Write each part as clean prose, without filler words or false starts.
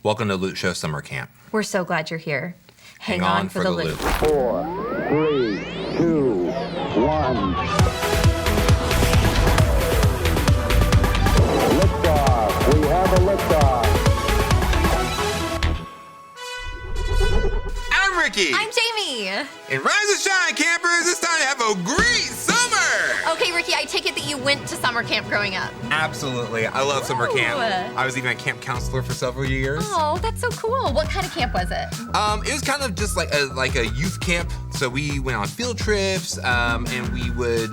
Welcome to Loot Show Summer Camp. We're so glad you're here. Hang on for the loop. 4, 3, 2, 1. Liftoff. We have a liftoff. I'm Ricky. I'm Jamie. And rise and shine, campers. It's time to have a great summer. Okay, Ricky, I take it that you went to summer camp growing up. Absolutely. I love summer camp. I was even a camp counselor for several years. Oh, that's so cool. What kind of camp was it? It was kind of just like a youth camp. So we went on field trips, and we would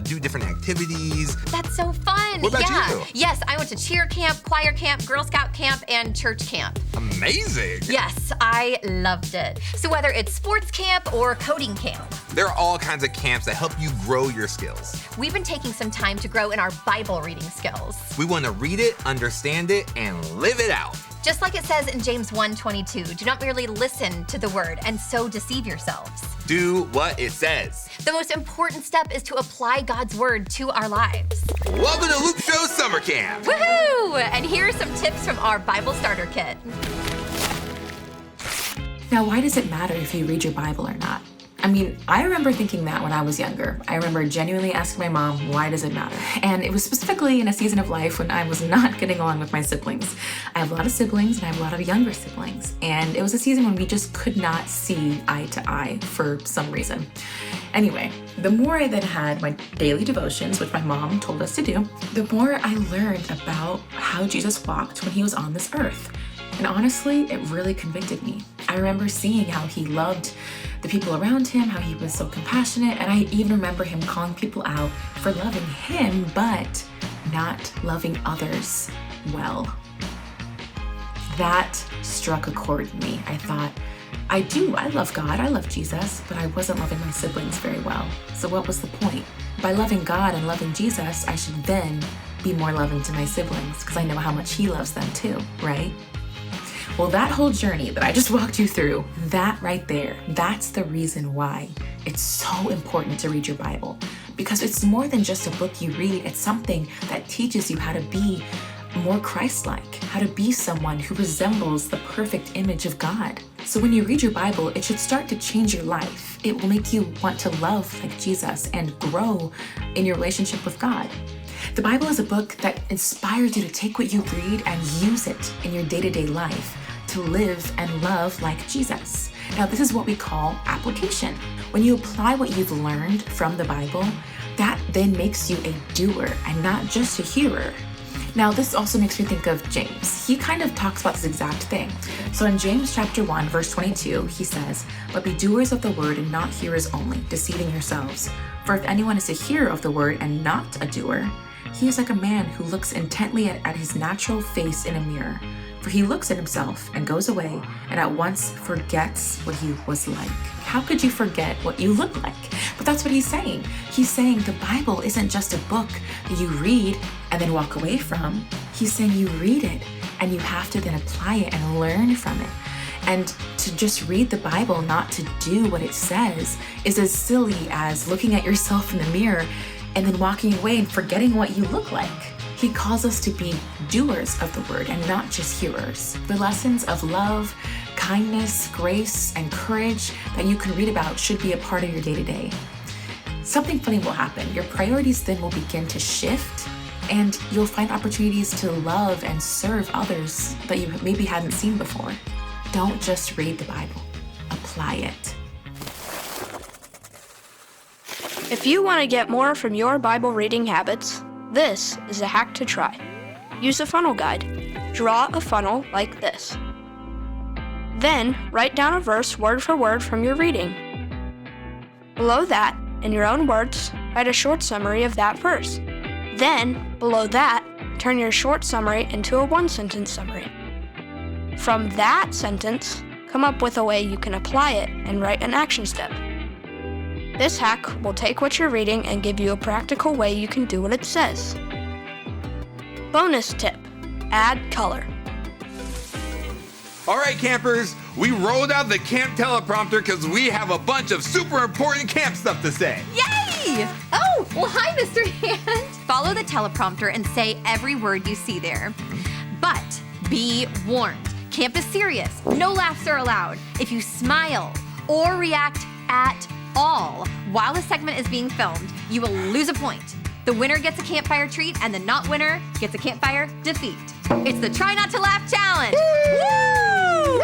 do different activities. That's so fun. What about you? Yes, I went to cheer camp, choir camp, Girl Scout camp, and church camp. Amazing. Yes, I loved it. So whether it's sports camp or coding camp, there are all kinds of camps that help you grow your skills. we've been taking some time to grow in our Bible reading skills. We want to read it, understand it, and live it out. Just like it says in James 1:22, do not merely listen to the word and so deceive yourselves. Do what it says. The most important step is to apply God's word to our lives. Welcome to Loop Show Summer Camp. Woohoo! And here are some tips from our Bible Starter Kit. Now, why does it matter if you read your Bible or not? I mean, I remember thinking that when I was younger. I remember genuinely asking my mom, why does it matter? And it was specifically in a season of life when I was not getting along with my siblings. I have a lot of siblings and I have a lot of younger siblings. And it was a season when we just could not see eye to eye for some reason. Anyway, the more I then had my daily devotions, which my mom told us to do, the more I learned about how Jesus walked when he was on this earth. And honestly, it really convicted me. I remember seeing how he loved the people around him, how he was so compassionate, and I even remember him calling people out for loving him, but not loving others well. That struck a chord in me. I thought, I love God, I love Jesus, but I wasn't loving my siblings very well. So what was the point? By loving God and loving Jesus, I should then be more loving to my siblings, because I know how much he loves them too, right? Well, that whole journey that I just walked you through, that right there, that's the reason why it's so important to read your Bible. Because it's more than just a book you read, it's something that teaches you how to be more Christ-like, how to be someone who resembles the perfect image of God. So when you read your Bible, it should start to change your life. It will make you want to love like Jesus and grow in your relationship with God. The Bible is a book that inspires you to take what you read and use it in your day-to-day life to live and love like Jesus. Now, this is what we call application. When you apply what you've learned from the Bible, that then makes you a doer and not just a hearer. Now, this also makes me think of James. He kind of talks about this exact thing. So in James chapter 1, verse 22, he says, "But be doers of the word and not hearers only, deceiving yourselves. For if anyone is a hearer of the word and not a doer, he is like a man who looks intently at his natural face in a mirror. For he looks at himself and goes away and at once forgets what he was like." How could you forget what you look like? But that's what he's saying. He's saying the Bible isn't just a book that you read and then walk away from. He's saying you read it and you have to then apply it and learn from it. And to just read the Bible, not to do what it says, is as silly as looking at yourself in the mirror and then walking away and forgetting what you look like. He calls us to be doers of the word and not just hearers. The lessons of love, kindness, grace, and courage that you can read about should be a part of your day-to-day. Something funny will happen. Your priorities then will begin to shift, and you'll find opportunities to love and serve others that you maybe hadn't seen before. Don't just read the Bible. Apply it. If you want to get more from your Bible reading habits, this is a hack to try. Use a funnel guide. Draw a funnel like this. Then, write down a verse word for word from your reading. Below that, in your own words, write a short summary of that verse. Then, below that, turn your short summary into a one-sentence summary. From that sentence, come up with a way you can apply it and write an action step. This hack will take what you're reading and give you a practical way you can do what it says. Bonus tip: add color. All right, campers, we rolled out the camp teleprompter because we have a bunch of super important camp stuff to say. Yay! Oh, well, hi, Mr. Hand. Follow the teleprompter and say every word you see there. But be warned. Camp is serious. No laughs are allowed. If you smile or react at all while the segment is being filmed, you will lose a point. The winner gets a campfire treat, and the not winner gets a campfire defeat. It's the Try Not to Laugh Challenge. Woo!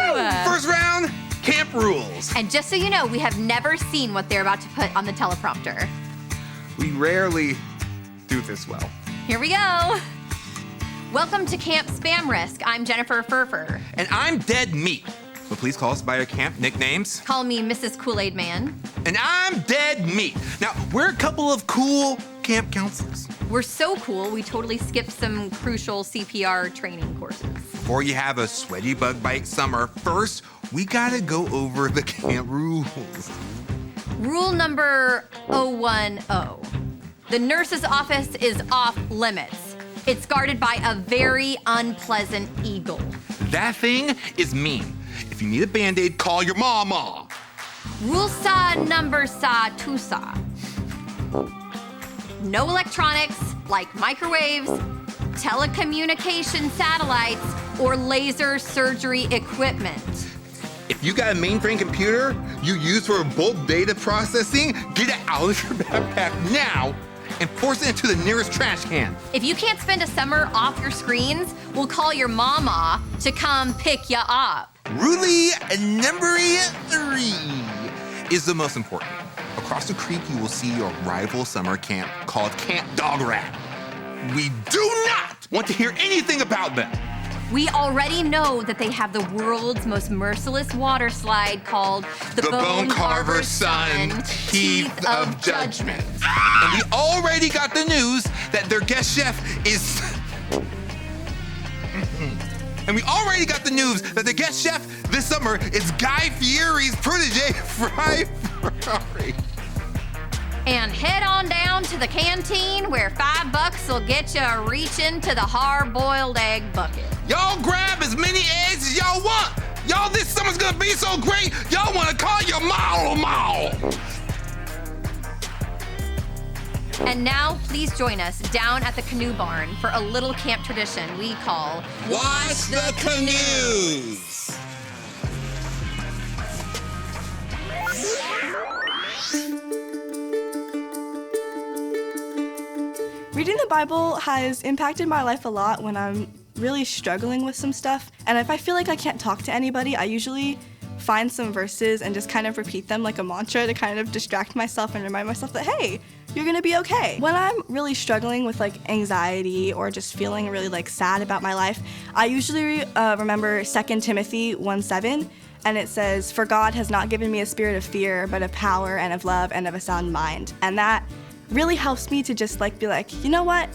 First round, camp rules. And just so you know, we have never seen what they're about to put on the teleprompter. We rarely do this well. Here we go. Welcome to Camp Spam Risk. I'm Jennifer Furfur. And I'm Dead Meat. So please call us by our camp nicknames. Call me Mrs. Kool-Aid Man. And I'm Dead Meat. Now, we're a couple of cool camp counselors. We're so cool, we totally skipped some crucial CPR training courses. Before you have a sweaty bug bite summer, first, we gotta go over the camp rules. Rule number 010. The nurse's office is off limits. It's guarded by a very unpleasant eagle. That thing is mean. If you need a Band-Aid, call your mama. Rule sa number sa tu sa. No electronics like microwaves, telecommunication satellites, or laser surgery equipment. If you got a mainframe computer you use for bulk data processing, get it out of your backpack now and force it into the nearest trash can. If you can't spend a summer off your screens, we'll call your mama to come pick you up. Rule number 3 is the most important. Across the creek, you will see your rival summer camp called Camp Dog Rat. We do not want to hear anything about them. We already know that they have the world's most merciless water slide called the Bone Carver's Son, Teeth of Judgment. And we already got the news that their guest chef is... this summer is Guy Fieri's protege, Fry Ferrari. And head on down to the canteen where $5 will get you reaching to the hard-boiled egg bucket. Y'all grab as many eggs as y'all want. Y'all, this summer's gonna be so great, y'all wanna call your mall. And now, please join us down at the canoe barn for a little camp tradition we call Watch the Canoes. Reading the Bible has impacted my life a lot when I'm really struggling with some stuff. And if I feel like I can't talk to anybody, I usually find some verses and just kind of repeat them like a mantra to kind of distract myself and remind myself that, hey, you're gonna be okay. When I'm really struggling with like anxiety or just feeling really like sad about my life, I usually remember 2 Timothy 1:7, and it says, "For God has not given me a spirit of fear, but of power and of love and of a sound mind." And that really helps me to just like be like, you know what?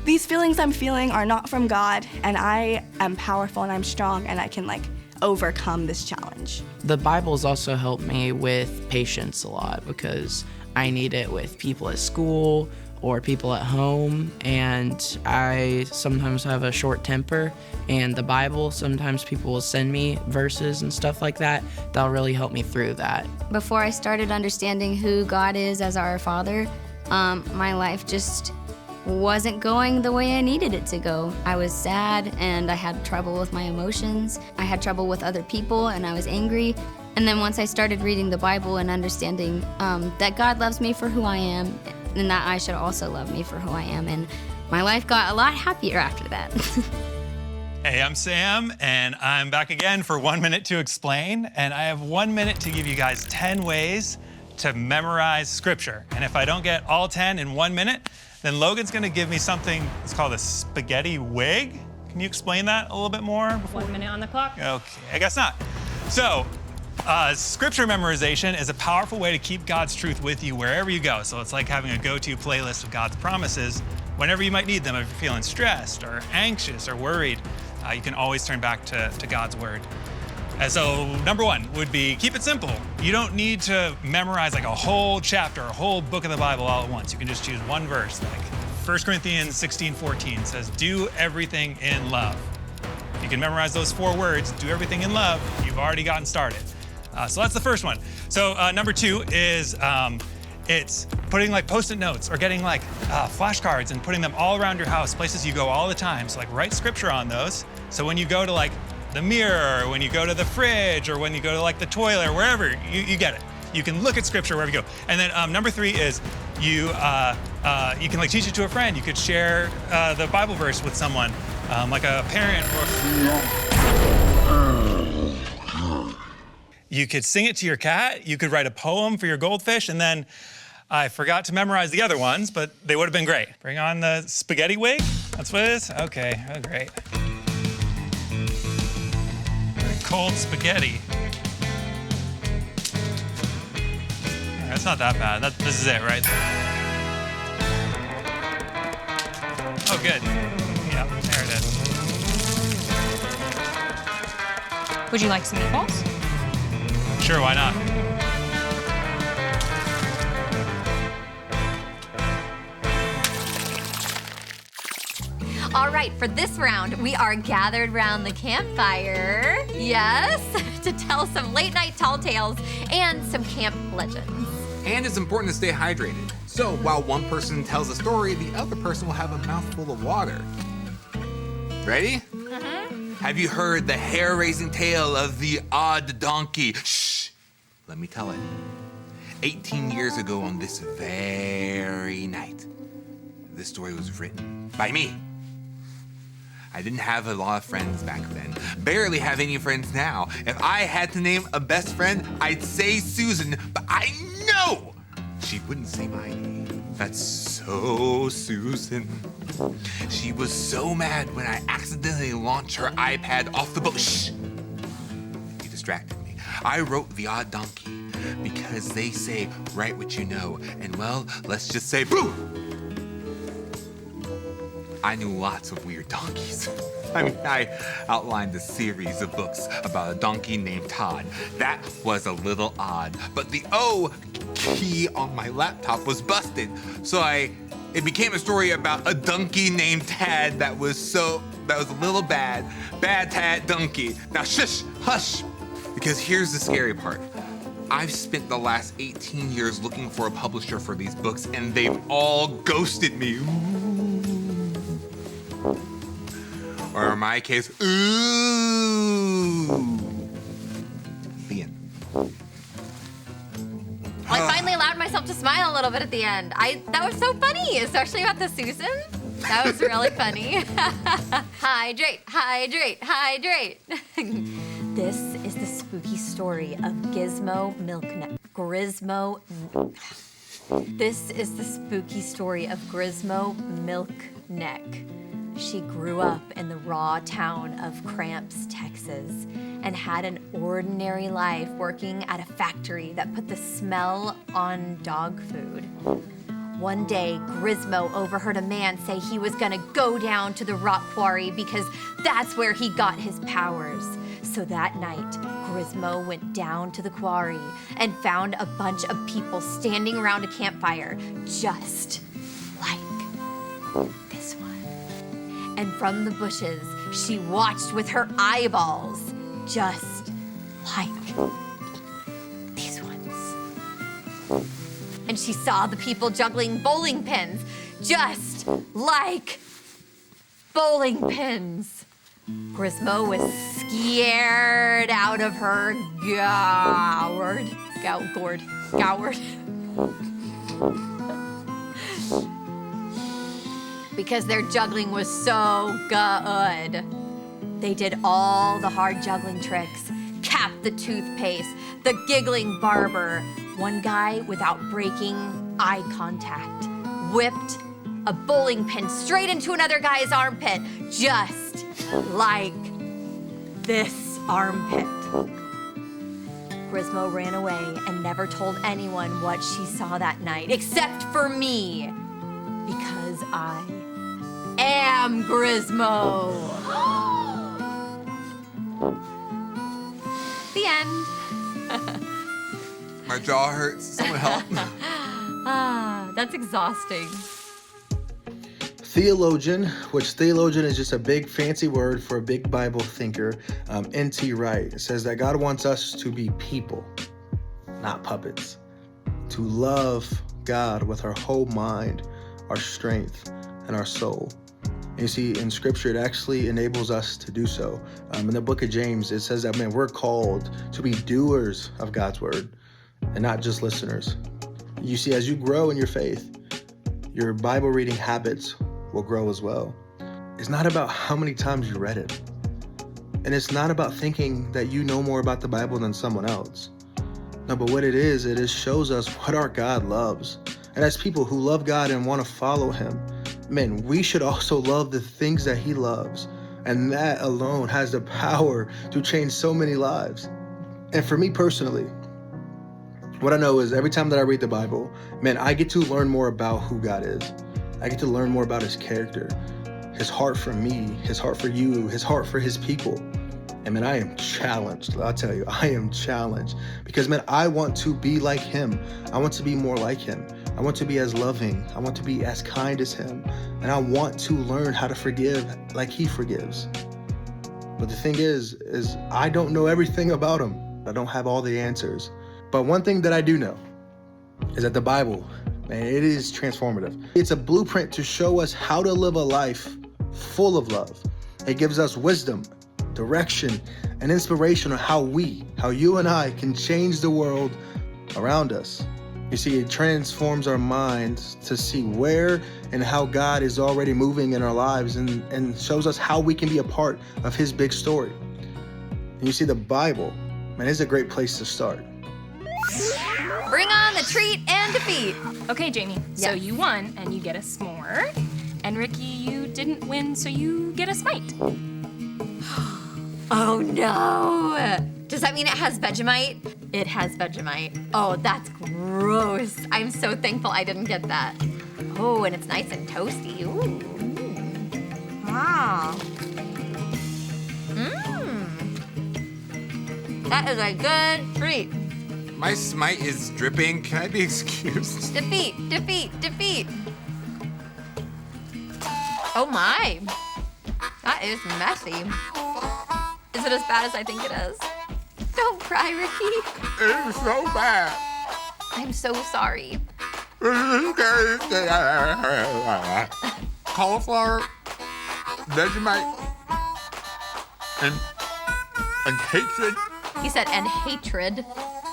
These feelings I'm feeling are not from God, and I am powerful and I'm strong and I can like overcome this challenge. The Bible's also helped me with patience a lot because I need it with people at school or people at home, and I sometimes have a short temper, and the Bible, sometimes people will send me verses and stuff like that that'll really help me through that. Before I started understanding who God is as our Father, my life just wasn't going the way I needed it to go. I was sad and I had trouble with my emotions. I had trouble with other people and I was angry. And then once I started reading the Bible and understanding that God loves me for who I am and that I should also love me for who I am, and my life got a lot happier after that. Hey, I'm Sam, and I'm back again for 1 minute to explain. And I have 1 minute to give you guys 10 ways to memorize scripture. And if I don't get all 10 in 1 minute, then Logan's gonna give me something, it's called a spaghetti wig. Can you explain that a little bit more? 1 minute on the clock. Okay, I guess not. So, scripture memorization is a powerful way to keep God's truth with you wherever you go. So it's like having a go-to playlist of God's promises whenever you might need them. If you're feeling stressed or anxious or worried, you can always turn back to God's word. And so number 1 would be keep it simple. You don't need to memorize like a whole chapter, a whole book of the Bible all at once. You can just choose one verse. Like 1 Corinthians 16:14 says, do everything in love. If you can memorize those 4 words, do everything in love, you've already gotten started. So that's the first one. So number 2 is it's putting like Post-it notes or getting like flashcards and putting them all around your house, places you go all the time. So like write scripture on those. So when you go to like the mirror, or when you go to the fridge, or when you go to like the toilet, or wherever, you get it. You can look at scripture wherever you go. And then number 3 is you can like teach it to a friend. You could share the Bible verse with someone, like a parent, or you could sing it to your cat. You could write a poem for your goldfish, and then I forgot to memorize the other ones, but they would have been great. Bring on the spaghetti wig. That's what it is? Okay, oh great. Cold spaghetti. That's not that bad. This is it, right? Oh, good. Yeah, there it is. Would you like some meatballs? Sure, why not? All right, for this round, we are gathered round the campfire, yes, to tell some late night tall tales and some camp legends. And it's important to stay hydrated. So while one person tells a story, the other person will have a mouthful of water. Ready? Mm-hmm. Have you heard the hair-raising tale of the odd donkey? Shh, let me tell it. 18 years ago on this very night, this story was written by me. I didn't have a lot of friends back then. Barely have any friends now. If I had to name a best friend, I'd say Susan, but I know she wouldn't say my name. That's so Susan. She was so mad when I accidentally launched her iPad off the book. Shh! You distracted me. I wrote The Odd Donkey because they say, write what you know. And well, let's just say, boo! I knew lots of weird donkeys. I outlined a series of books about a donkey named Todd. That was a little odd, but the O key on my laptop was busted, so it became a story about a donkey named Tad that was a little bad Tad donkey. Now shush, hush, because here's the scary part. I've spent the last 18 years looking for a publisher for these books, and they've all ghosted me. Or in my case, ooh. The end. I finally allowed myself to smile a little bit at the end. That was so funny, especially about the Susan. That was really funny. Hydrate, hydrate, hydrate. This is the spooky story of Gizmo Milkneck. This is the spooky story of Gizmo Milkneck. She grew up in the raw town of Cramps, Texas, and had an ordinary life working at a factory that put the smell on dog food. One day, Gizmo overheard a man say he was gonna go down to the rock quarry because that's where he got his powers. So that night, Gizmo went down to the quarry and found a bunch of people standing around a campfire, just like this one. And from the bushes, she watched with her eyeballs, just like these ones. And she saw the people juggling bowling pins, just like bowling pins. Gizmo was scared out of her gourd. Because their juggling was so good. They did all the hard juggling tricks. Cap the toothpaste, the giggling barber. One guy, without breaking eye contact, whipped a bowling pin straight into another guy's armpit, just like this armpit. Gizmo ran away and never told anyone what she saw that night, except for me, because I am Gizmo. The end. My jaw hurts. Someone help. That's exhausting. Theologian, which theologian is just a big fancy word for a big Bible thinker, N.T. Wright, says that God wants us to be people, not puppets, to love God with our whole mind, our strength, and our soul. And you see, in Scripture, it actually enables us to do so. In the book of James, it says that, man, we're called to be doers of God's word and not just listeners. You see, as you grow in your faith, your Bible reading habits will grow as well. It's not about how many times you read it. And it's not about thinking that you know more about the Bible than someone else. No, but what it is shows us what our God loves. And as people who love God and want to follow him, man, we should also love the things that he loves. And that alone has the power to change so many lives. And for me personally, what I know is every time that I read the Bible, man, I get to learn more about who God is. I get to learn more about his character, his heart for me, his heart for you, his heart for his people. And man, I am challenged. I'll tell you, I am challenged because, man, I want to be like him. I want to be more like him. I want to be as loving. I want to be as kind as him. And I want to learn how to forgive like he forgives. But the thing is I don't know everything about him. I don't have all the answers. But one thing that I do know is that the Bible, man, it is transformative. It's a blueprint to show us how to live a life full of love. It gives us wisdom, direction, and inspiration on how you and I can change the world around us. You see, it transforms our minds to see where and how God is already moving in our lives and shows us how we can be a part of his big story. And you see, the Bible, man, is a great place to start. Bring on the treat and defeat. Okay, Jamie, so you won and you get a s'more. And Ricky, you didn't win, so you get a smite. Oh no! Does that mean it has Vegemite? It has Vegemite. Oh, that's gross. I'm so thankful I didn't get that. Oh, and it's nice and toasty. Ooh. Wow. That is a good treat. My smite is dripping. Can I be excused? Defeat, defeat, defeat. Oh my. That is messy. Is it as bad as I think it is? Don't cry, Ricky. It's so bad. I'm so sorry. Cauliflower, Vegemite, and hatred. He said, and hatred.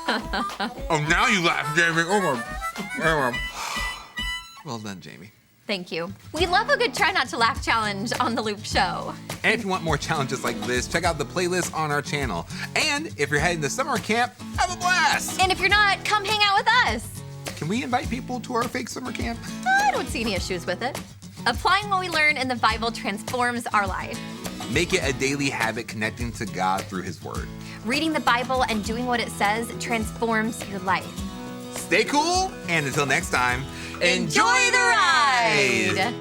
Oh, now you laugh, Jamie. Oh my. Well done, Jamie. Thank you. We love a good Try Not to Laugh challenge on The Loop Show. And if you want more challenges like this, check out the playlist on our channel. And if you're heading to summer camp, have a blast. And if you're not, come hang out with us. Can we invite people to our fake summer camp? I don't see any issues with it. Applying what we learn in the Bible transforms our life. Make it a daily habit connecting to God through his word. Reading the Bible and doing what it says transforms your life. Stay cool, and until next time, Enjoy the ride!